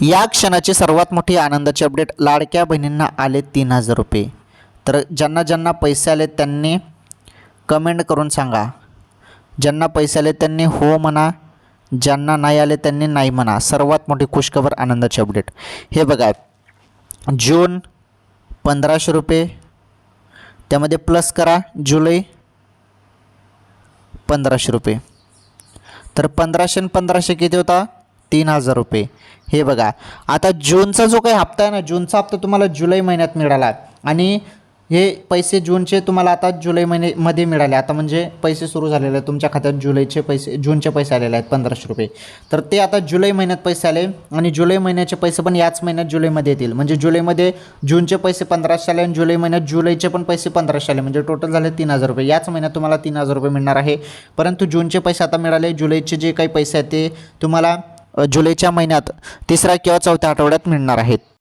या क्षणाची सर्वात मोठी आनंदाची अपडेट, लाडक्या बहिणींना आले 3,000 रुपये. तर ज्यांना ज्यांना पैसे आले त्यांनी कमेंट करून सांगा. ज्यांना पैसे आले त्यांनी हो म्हणा, ज्यांना नाही आले त्यांनी नाही म्हणा. सर्वात मोठी खुशखबर, आनंदाची अपडेट. हे बघा, जून 1,500 रुपये, त्यामध्ये प्लस करा जुलै 1,500 रुपये. तर 1,500 आणि 1,500 किती होता? 3,000 रुपये. हे बघा, आता जूनचा जो काही हप्ता आहे ना, जूनचा हप्ता तुम्हाला जुलै महिन्यात मिळाला आणि हे पैसे जूनचे तुम्हाला आता जुलै महिन्यामध्ये मिळाले. आता म्हणजे पैसे सुरू झालेले आहेत तुमच्या खात्यात, जूनचे पैसे आलेले आहेत 1,500 रुपये. तर ते आता जुलै महिन्यात पैसे आले आणि जुलै महिन्याचे पैसे पण याच महिन्यात जुलैमध्ये येतील. म्हणजे जुलैमध्ये जूनचे पैसे 1,500 आले आणि जुलै महिन्यात जुलैचे पण पैसे 1,500 आले, म्हणजे टोटल झाले 3,000 रुपये. याच महिन्यात तुम्हाला 3,000 रुपये मिळणार आहे. परंतु जूनचे पैसे आता मिळाले, जुलैचे जे काही पैसे आहेत ते तुम्हाला जुलैच्या महिन्यात 3ऱ्या किंवा 4थ्या आठवड्यात मिळणार आहेत.